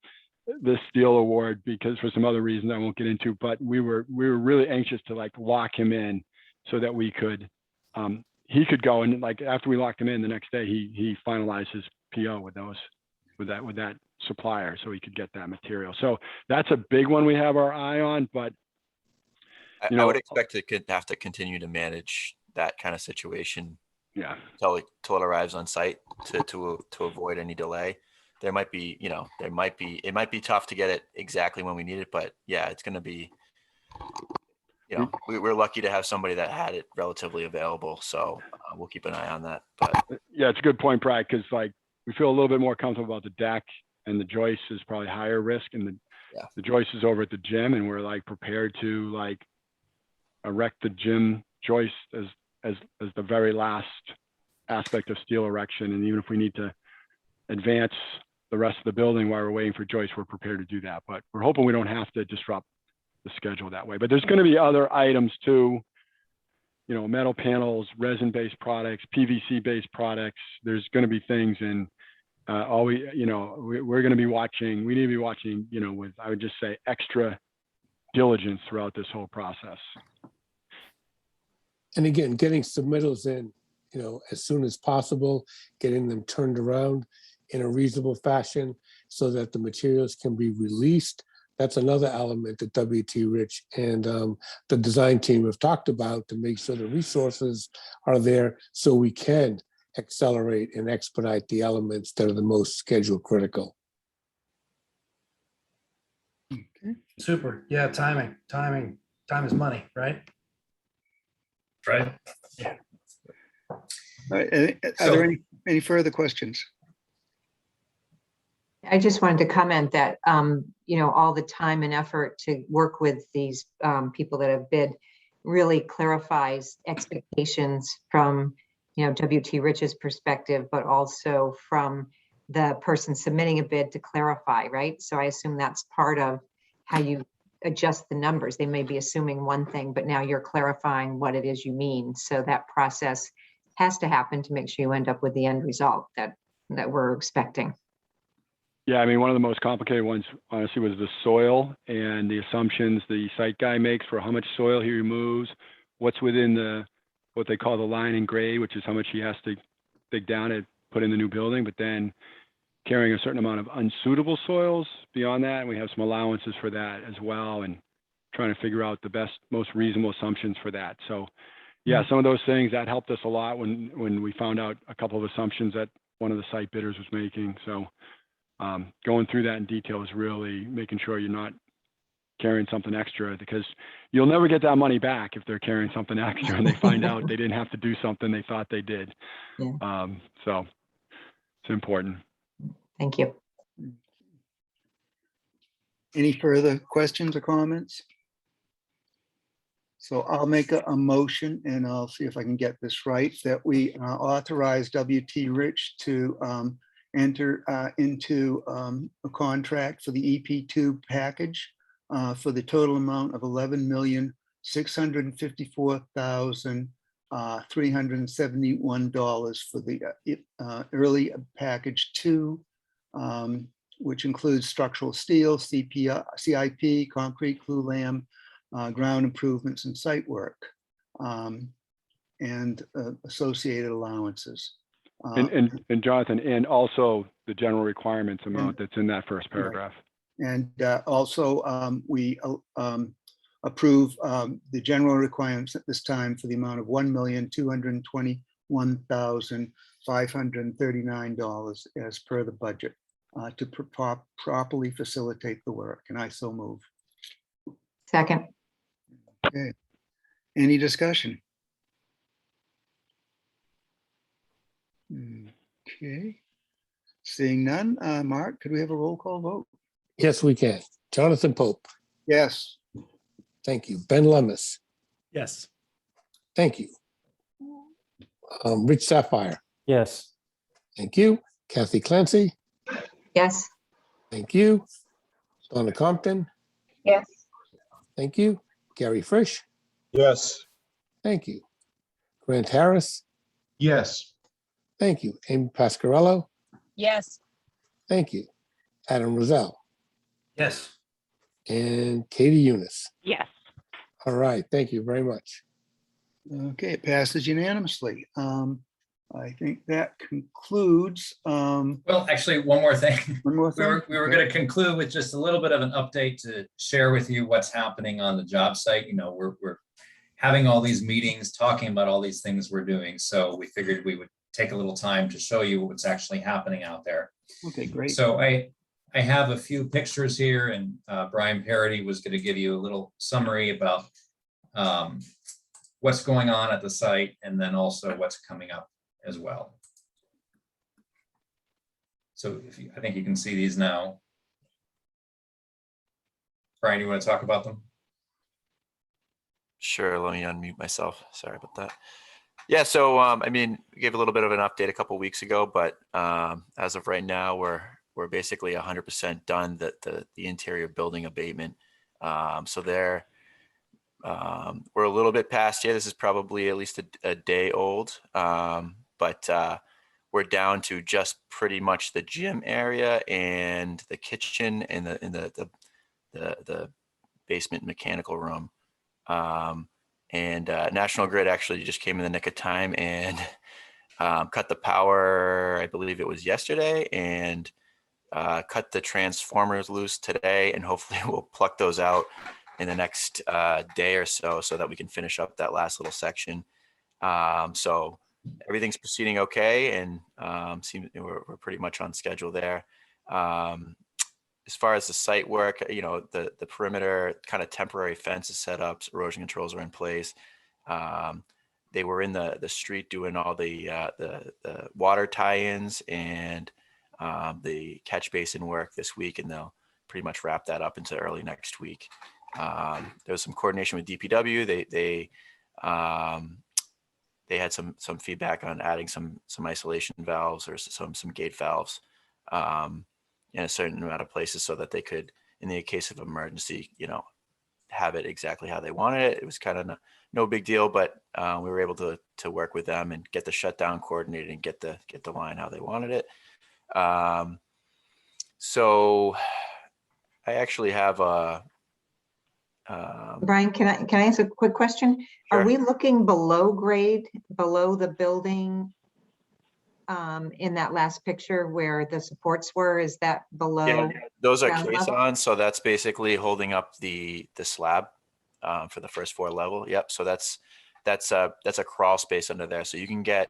steel award because for some other reasons I won't get into, but we were really anxious to lock him in so that we could, he could go and after we locked him in the next day, he finalized his PO with that supplier so he could get that material. So that's a big one we have our eye on, but I would expect to have to continue to manage that kind of situation. Yeah. Till it arrives on site to avoid any delay. It might be tough to get it exactly when we need it, but yeah, it's going to be, we're lucky to have somebody that had it relatively available. So we'll keep an eye on that. But yeah, it's a good point, Brad, because we feel a little bit more comfortable about the deck, and the joist is probably higher risk, and the joist is over at the gym, and we're prepared to erect the gym joist as the very last aspect of steel erection. And even if we need to advance the rest of the building while we're waiting for joist, we're prepared to do that. But we're hoping we don't have to disrupt the schedule that way. But there's going to be other items too, metal panels, resin-based products, PVC-based products. There's going to be things, and we're going to be watching. We need to be watching, with, I would just say, extra diligence throughout this whole process. And again, getting submittals in, as soon as possible, getting them turned around in a reasonable fashion so that the materials can be released. That's another element that WT Rich and the design team have talked about to make sure the resources are there so we can accelerate and expedite the elements that are the most schedule critical. Okay. Super. Yeah, time is money, right? Right. Yeah. All right. Are there any further questions? I just wanted to comment that, all the time and effort to work with these people that have bid really clarifies expectations from, WT Rich's perspective, but also from the person submitting a bid to clarify, right? So I assume that's part of how you adjust the numbers. They may be assuming one thing, but now you're clarifying what it is you mean. So that process has to happen to make sure you end up with the end result that we're expecting. Yeah, I mean, one of the most complicated ones, honestly, was the soil and the assumptions the site guy makes for how much soil he removes, what's within what they call the line and grade, which is how much he has to dig down and put in the new building, but then carrying a certain amount of unsuitable soils beyond that. And we have some allowances for that as well, and trying to figure out the best, most reasonable assumptions for that. So yeah, some of those things that helped us a lot when we found out a couple of assumptions that one of the site bidders was making. So going through that in detail is really making sure you're not carrying something extra, because you'll never get that money back if they're carrying something extra and they find out they didn't have to do something they thought they did. Yeah. So it's important. Thank you. Any further questions or comments? So I'll make a motion, and I'll see if I can get this right, that we authorize W.T. Rich to enter into a contract for the EP2 package for the total amount of $11,654,371 for the early package 2, which includes structural steel, CIP, concrete, glue lam, ground improvements and site work, and associated allowances. And Jonathan, and also the general requirements amount that's in that first paragraph. And also we approve the general requirements at this time for the amount of $1,221,539 as per the budget to properly facilitate the work. And I so move. Second. Okay. Any discussion? Okay. Seeing none, Mark, could we have a roll call vote? Yes, we can. Jonathan Pope. Yes. Thank you. Ben Lemus. Yes. Thank you. Rich Sapphire. Yes. Thank you. Kathy Clancy. Yes. Thank you. Donna Compton. Yes. Thank you. Gary Frisch. Yes. Thank you. Grant Harris. Yes. Thank you. Amy Pascarello. Yes. Thank you. Adam Roselle. Yes. And Katie Eunice. Yes. All right. Thank you very much. Okay, it passes unanimously. I think that concludes. Well, actually, one more thing. One more thing. We were going to conclude with just a little bit of an update to share with you what's happening on the job site. You know, we're having all these meetings, talking about all these things we're doing. So we figured we would take a little time to show you what's actually happening out there. Okay, great. So I have a few pictures here, and Brian Parity was going to give you a little summary about what's going on at the site, and then also what's coming up as well. So I think you can see these now. Brian, you want to talk about them? Sure, let me unmute myself. Sorry about that. Yeah, so I mean, we gave a little bit of an update a couple of weeks ago, but as of right now, we're basically 100% done the interior building abatement. So there, we're a little bit past here. This is probably at least a day old, but we're down to just pretty much the gym area and the kitchen and the basement mechanical room. And National Grid actually just came in the nick of time and cut the power, I believe it was yesterday, and cut the transformers loose today, and hopefully we'll pluck those out in the next day or so that we can finish up that last little section. So everything's proceeding okay, and we're pretty much on schedule there. As far as the site work, you know, the perimeter kind of temporary fence is set up, erosion controls are in place. They were in the street doing all the water tie-ins and the catch basin work this week, and they'll pretty much wrap that up into early next week. There was some coordination with DPW. They had some feedback on adding some isolation valves or some gate valves in a certain amount of places so that they could, in the case of emergency, have it exactly how they wanted it. It was kind of no big deal, but we were able to work with them and get the shutdown coordinated and get the line how they wanted it. So I actually have a. Brian, can I ask a quick question? Sure. Are we looking below grade, below the building? In that last picture where the supports were, is that below? Yeah, those are ground level? caissons, so that's basically holding up the slab for the first floor level. Yep. So that's a crawl space under there. So you can get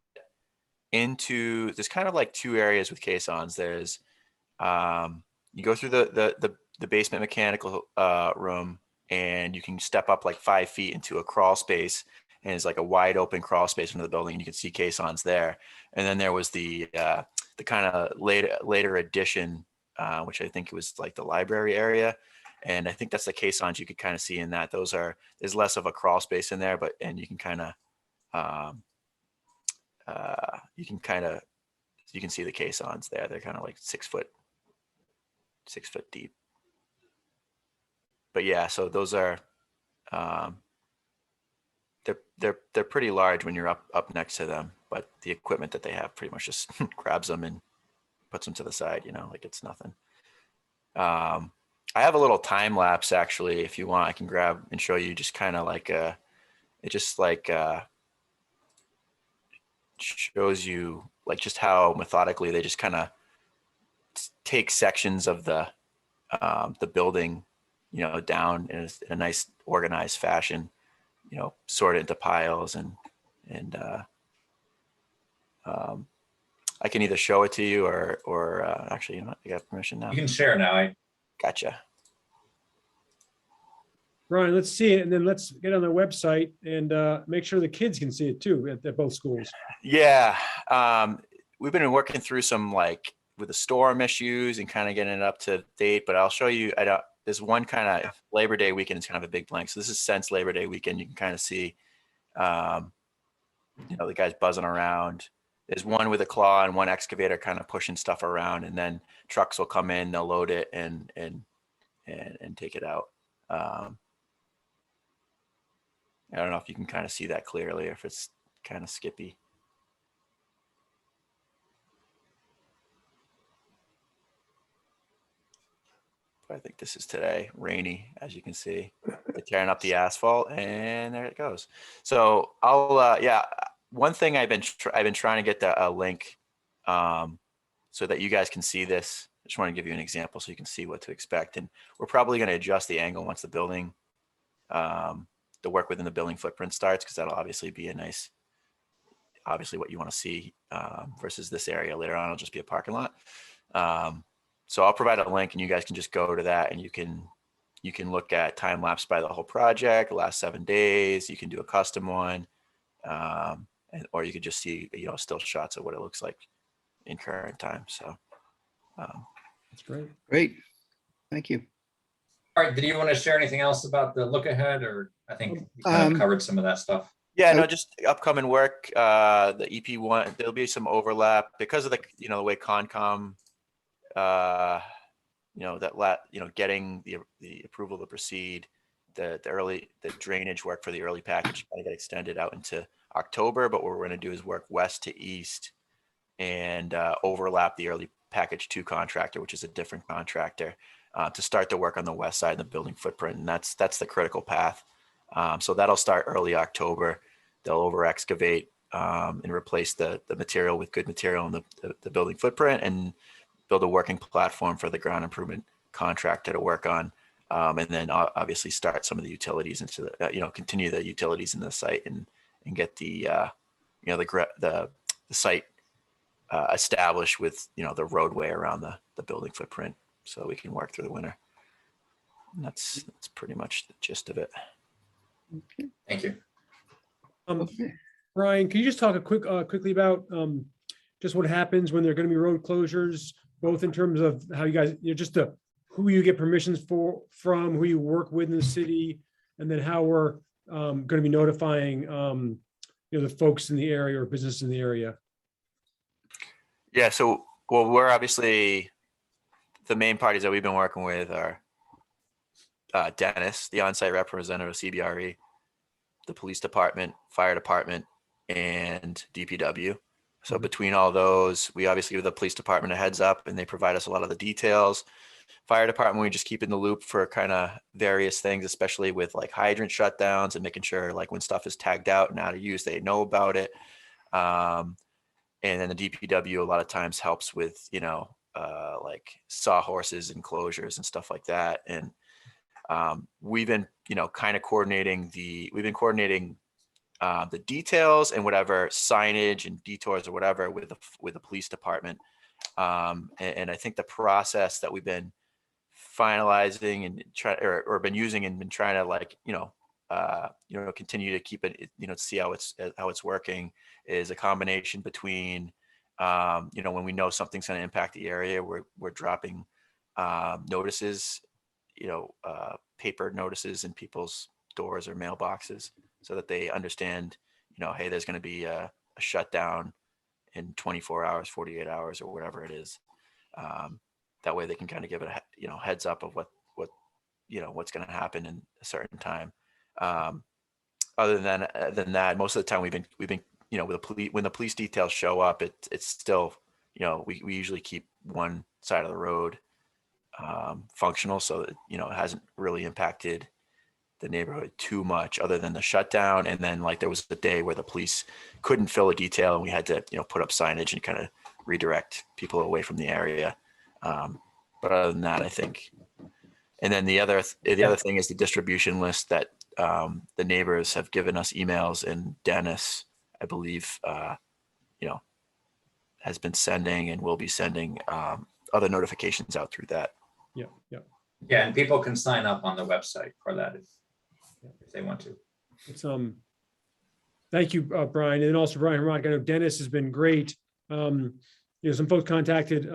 into. There's kind of like two areas with caissons. There's you go through the basement mechanical room, and you can step up like 5 feet into a crawl space, and it's like a wide open crawl space under the building, and you can see caissons there. And then there was the kind of later addition, which I think was like the library area, and I think that's the caissons you could kind of see in that. There's less of a crawl space in there, and you can kind of you can see the caissons there. They're kind of like 6 foot deep. But yeah, so those are they're pretty large when you're up next to them, but the equipment that they have pretty much just grabs them and puts them to the side, like it's nothing. I have a little time lapse actually. If you want, I can grab and show you just kind of like it just like shows you like just how methodically they just kind of take sections of the building, down in a nice organized fashion, sort it into piles and I can either show it to you or actually, I got permission now. You can share now. Gotcha. Brian, let's see it, and then let's get on their website and make sure the kids can see it too at both schools. Yeah. We've been working through some like with the storm issues and kind of getting it up to date, but I'll show you, there's one kind of Labor Day weekend is kind of a big blank. So this is since Labor Day weekend. You can kind of see, the guys buzzing around. There's one with a claw and one excavator kind of pushing stuff around, and then trucks will come in, they'll load it and take it out. I don't know if you can kind of see that clearly, or if it's kind of skippy. I think this is today, rainy, as you can see. They're tearing up the asphalt, and there it goes. So I'll, one thing I've been trying to get a link so that you guys can see this. I just want to give you an example so you can see what to expect. And we're probably going to adjust the angle once the building, the work within the building footprint starts, because that'll obviously be obviously what you want to see versus this area later on. It'll just be a parking lot. So I'll provide a link and you guys can just go to that, and you can look at time lapse by the whole project, the last 7 days. You can do a custom one, or you could just see, still shots of what it looks like in current time. So That's great. Great. Thank you. All right, did you want to share anything else about the look ahead, or I think we kind of covered some of that stuff? Yeah, no, just upcoming work. The EP1, there'll be some overlap because of the way Concom, getting the approval to proceed, the drainage work for the early package kind of got extended out into October. But what we're going to do is work west to east and overlap the early package 2 contractor, which is a different contractor, to start the work on the west side of the building footprint, and that's the critical path. So that'll start early October. They'll over excavate and replace the material with good material in the building footprint, and build a working platform for the ground improvement contractor to work on, and then obviously start some of the utilities into the continue the utilities in the site and get the site established with the roadway around the building footprint, so we can work through the winter. And that's pretty much the gist of it. Thank you. Brian, can you just talk quickly about just what happens when there are going to be road closures, both in terms of how you guys, who you get permissions from, who you work with in the city, and then how we're going to be notifying the folks in the area or business in the area? Yeah, so Well, we're obviously, the main parties that we've been working with are Dennis, the on-site representative of CBRE, the police department, fire department, and DPW. So between all those, we obviously give the police department a heads up and they provide us a lot of the details. Fire department, we just keep in the loop for kind of various things, especially with like hydrant shutdowns and making sure like when stuff is tagged out and out of use, they know about it. And then the DPW a lot of times helps with, like sawhorses and closures and stuff like that. And we've been, kind of coordinating the details and whatever signage and detours or whatever with the police department. And I think the process that we've been finalizing and or been using and been trying to like, continue to keep it, see how it's working is a combination between, when we know something's going to impact the area, we're dropping notices, paper notices in people's doors or mailboxes so that they understand, hey, there's going to be a shutdown in 24 hours, 48 hours, or whatever it is. That way they can kind of give it a, heads up of what's going to happen in a certain time. Other than that, most of the time we've been, with the police, when the police details show up, it's still, we usually keep one side of the road functional, so that, it hasn't really impacted the neighborhood too much other than the shutdown. And then like there was a day where the police couldn't fill a detail and we had to, put up signage and kind of redirect people away from the area. But other than that, I think, and then the other thing is the distribution list that the neighbors have given us emails, and Dennis, I believe, has been sending and will be sending other notifications out through that. Yeah. Yeah, and people can sign up on the website for that if they want to. It's thank you, Brian, and also Brian Hermont. I know Dennis has been great. Some folks contacted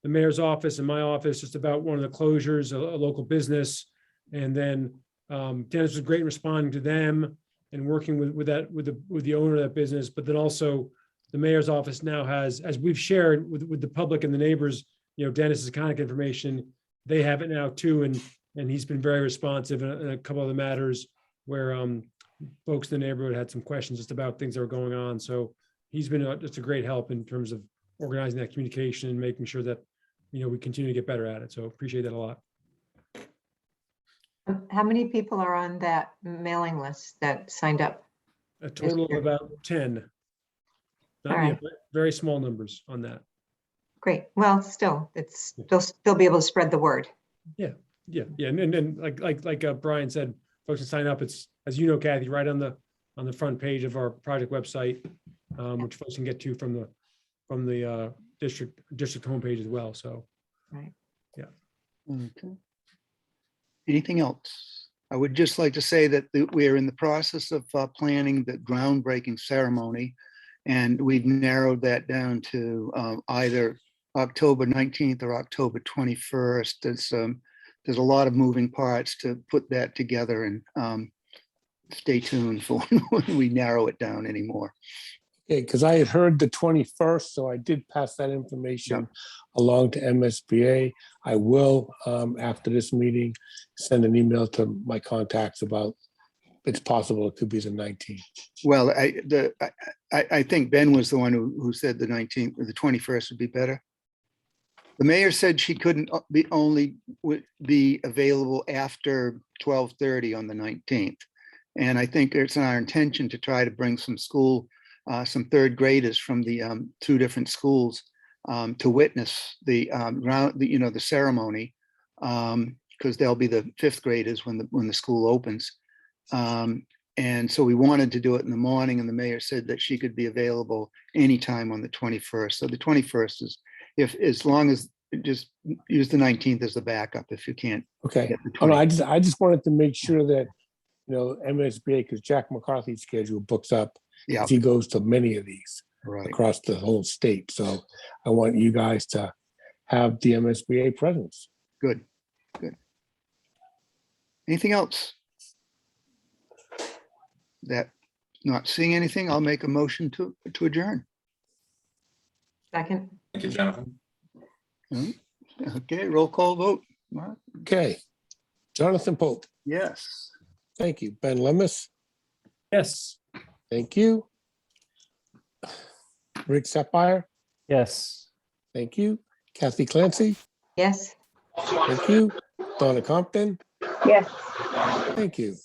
the mayor's office and my office just about one of the closures, a local business, and then Dennis was great in responding to them and working with the owner of that business. But then also the mayor's office now has, as we've shared with the public and the neighbors, Dennis's contact information. They have it now too, and he's been very responsive in a couple of the matters where folks in the neighborhood had some questions just about things that were going on. So he's been just a great help in terms of organizing that communication and making sure that we continue to get better at it. So appreciate that a lot. How many people are on that mailing list that signed up? A total of about 10. All right. Very small numbers on that. Great. Well, still, they'll be able to spread the word. Yeah. And like Brian said, folks can sign up. It's, as you know, Kathy, right on the front page of our project website, which folks can get to from the district homepage as well. So, right. Yeah. Okay. Anything else? I would just like to say that we are in the process of planning the groundbreaking ceremony, and we've narrowed that down to either October 19th or October 21st. There's a lot of moving parts to put that together, and stay tuned for when we narrow it down anymore. Okay, because I had heard the 21st, so I did pass that information along to MSBA. I will, after this meeting, send an email to my contacts about it's possible it could be the 19th. Well, I think Ben was the one who said the 19th or the 21st would be better. The mayor said she couldn't be available after 12:30 on the 19th. And I think it's our intention to try to bring some third graders from the two different schools to witness the ceremony, because they'll be the fifth graders when the school opens. And so we wanted to do it in the morning, and the mayor said that she could be available anytime on the 21st. So the 21st is, as long as just use the 19th as the backup if you can't. Okay. I just wanted to make sure that MSBA, because Jack McCarthy's schedule books up. Yeah. He goes to many of these across the whole state. So I want you guys to have the MSBA presence. Good. Anything else? Not seeing anything, I'll make a motion to adjourn. Second. Thank you, Jonathan. Okay, roll call vote. Mark? Okay. Jonathan Pope, Yes. thank you. Ben Lemus, Yes. thank you. Rick Sapire, Yes. thank you. Kathy Clancy, Yes, thank you. Donna Compton, Yes. thank you.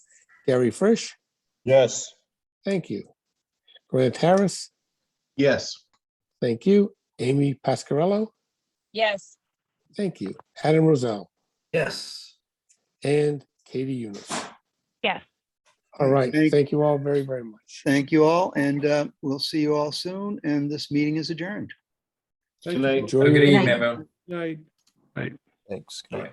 Gary Frisch, Yes. thank you. Grant Harris, Yes. thank you. Amy Pascarello, Yes. thank you. Adam Roselle, Yes. and Katie Yunus. Yes. All right, Thank- thank you all very, very much. Thank you all, and we'll see you all soon, and this meeting is adjourned. Thank you. Enjoy Have a good your evening, Night. everyone. Night. Thanks. Bye.